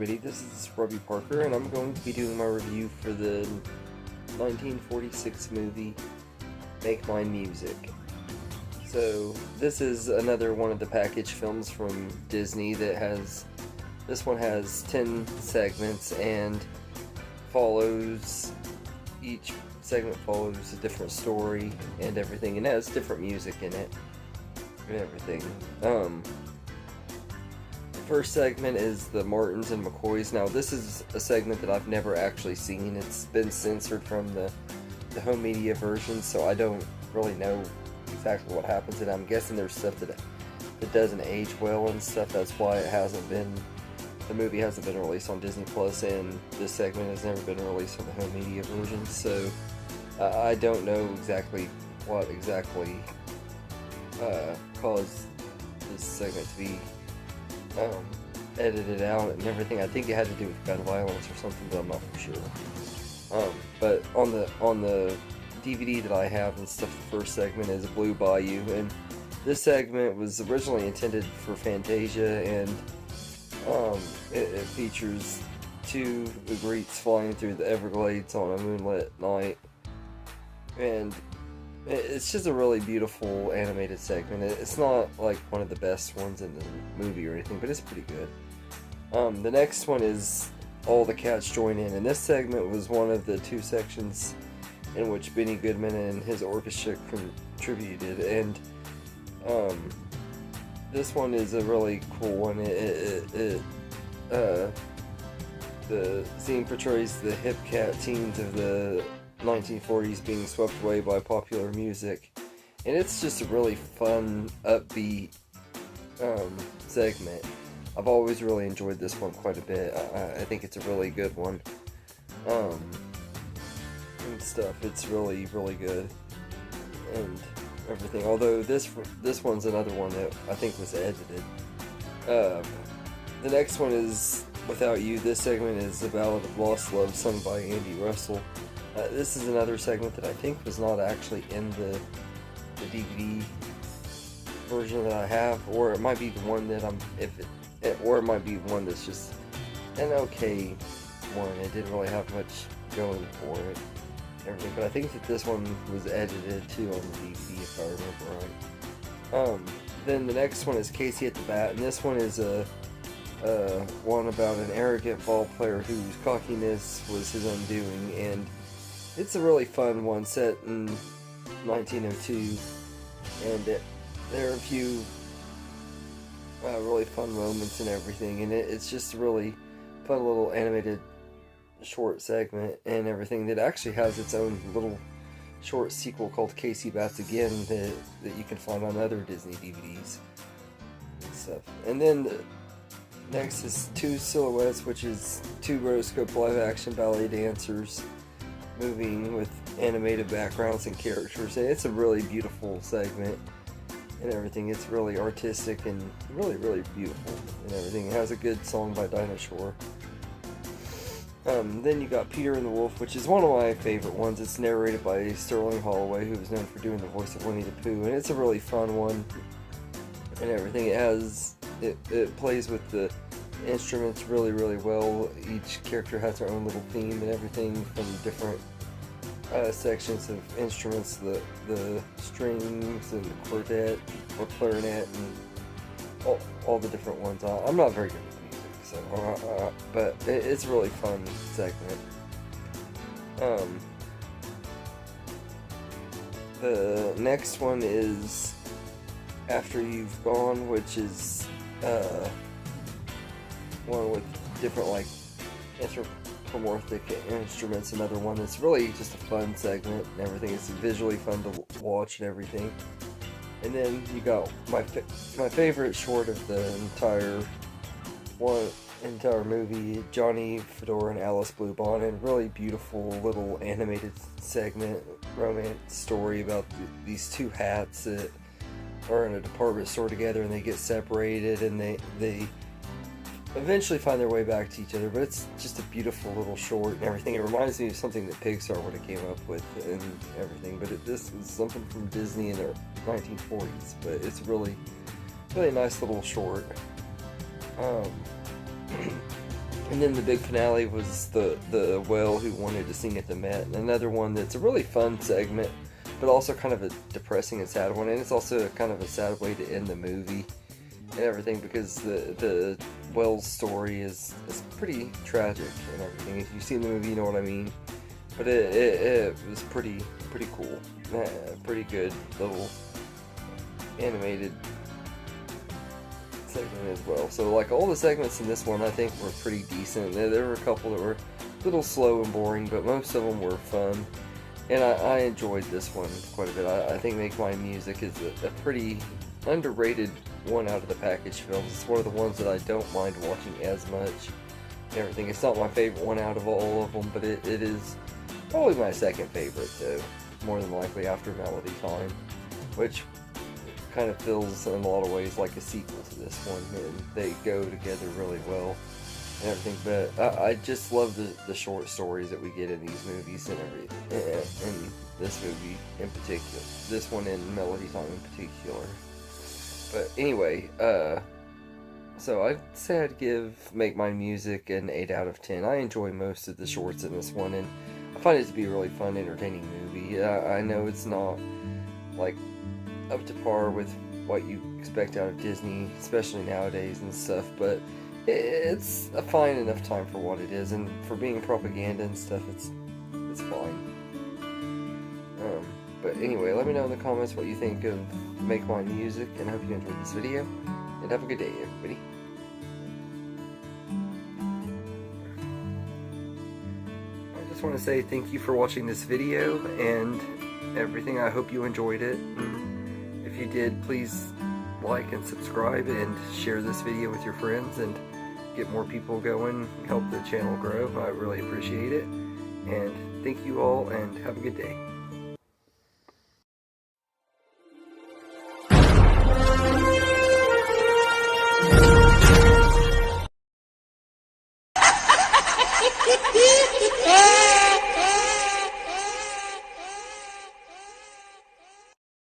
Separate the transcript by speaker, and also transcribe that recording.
Speaker 1: everybody, this is Robbie Parker, and I'm going to be doing my review for the 1946 movie Make Mine Music. So, this is another one of the package films from Disney that has, this one has 10 segments and each segment follows a different story and everything, and has different music in it and everything. First segment is the Martins and McCoys. Now, this is a segment that I've never actually seen. It's been censored from the home media version, so I don't really know exactly what happens. And I'm guessing there's stuff that doesn't age well and stuff. That's why the movie hasn't been released on Disney Plus, and this segment has never been released on the home media version. So I don't know exactly what caused this segment to be edited out and everything. I think it had to do with gun violence or something, but I'm not for sure. But on the DVD that I have and stuff, the first segment is Blue Bayou, and this segment was originally intended for Fantasia, and it features two Greeks flying through the Everglades on a moonlit night, and it's just a really beautiful animated segment. It's not like one of the best ones in the movie or anything, but it's pretty good. The next one is All the Cats Join In, and this segment was one of the two sections in which Benny Goodman and his orchestra contributed, and this one is a really cool one. The scene portrays the hip cat teens of the 1940s being swept away by popular music, and it's just a really fun, upbeat segment. I've always really enjoyed this one quite a bit. I think it's a really good one, and stuff. It's really, really good and everything. Although this one's another one that I think was edited. The next one is Without You. This segment is a ballad of lost love sung by Andy Russell. This is another segment that I think was not actually in the DVD version that I have, or it might be the one that or it might be one that's just an okay one. It didn't really have much going for it, everything. But I think that this one was edited too on the DVD, if I remember right. Then the next one is Casey at the Bat, and this one is one about an arrogant ball player whose cockiness was his undoing, and it's a really fun one, set in 1902, and there are a few really fun moments and everything, and it's just a really fun little animated short segment and everything that actually has its own little short sequel called Casey Bats Again that you can find on other Disney DVDs and stuff. And then next is Two Silhouettes, which is two rotoscope live-action ballet dancers moving with animated backgrounds and characters, and it's a really beautiful segment and everything. It's really artistic and really, really beautiful and everything. It has a good song by Dinah Shore. Then you got Peter and the Wolf, which is one of my favorite ones. It's narrated by Sterling Holloway, who was known for doing the voice of Winnie the Pooh, and it's a really fun one and everything. It plays with the instruments really, really well. Each character has their own little theme and everything from different sections of instruments, the strings and the quartet or clarinet and all the different ones. I'm not very good with music, so but it's a really fun segment. The next one is After You've Gone, which is one with different like anthropomorphic instruments. Another one that's really just a fun segment and everything. It's visually fun to watch and everything. And then you got my favorite short of the entire movie, Johnny Fedora and Alice Bluebonnet. Really beautiful little animated segment, romance story about these two hats that are in a department store together, and they get separated, and they eventually find their way back to each other. But it's just a beautiful little short and everything. It reminds me of something that Pixar would have came up with and everything, but this was something from Disney in the 1940s, but it's really, really nice little short. And then the big finale was the whale who wanted to sing at the Met. And another one that's a really fun segment, but also kind of a depressing and sad one. And it's also kind of a sad way to end the movie and everything, because the whale's story is pretty tragic and everything. If you've seen the movie, you know what I mean. But it was pretty cool. Pretty good little animated segment as well. So like all the segments in this one I think were pretty decent. There were a couple that were a little slow and boring, but most of them were fun. And I enjoyed this one quite a bit. I think Make Mine Music is a pretty underrated one out of the package films. It's one of the ones that I don't mind watching as much and everything. It's not my favorite one out of all of them, but it is probably my second favorite though, more than likely after Melody Time, which kind of feels in a lot of ways like a sequel to this one, and they go together really well and everything. But I just love the short stories that we get in these movies and everything, in this movie in particular, this one in Melody Time in particular. But anyway, so I'd say I'd give Make Mine Music an 8 out of 10. I enjoy most of the shorts in this one, and I find it to be a really fun, entertaining movie. I know it's not like up to par with what you expect out of Disney, especially nowadays and stuff, but it's a fine enough time for what it is, and for being propaganda and stuff, it's fine. But anyway, let me know in the comments what you think of Make Mine Music, and I hope you enjoyed this video, and have a good day, everybody. I just want to say thank you for watching this video and everything. I hope you enjoyed it. And if you did, please like and subscribe and share this video with your friends and get more people going, help the channel grow. I really appreciate it. And thank you all, and have a good day.
Speaker 2: Hee hee!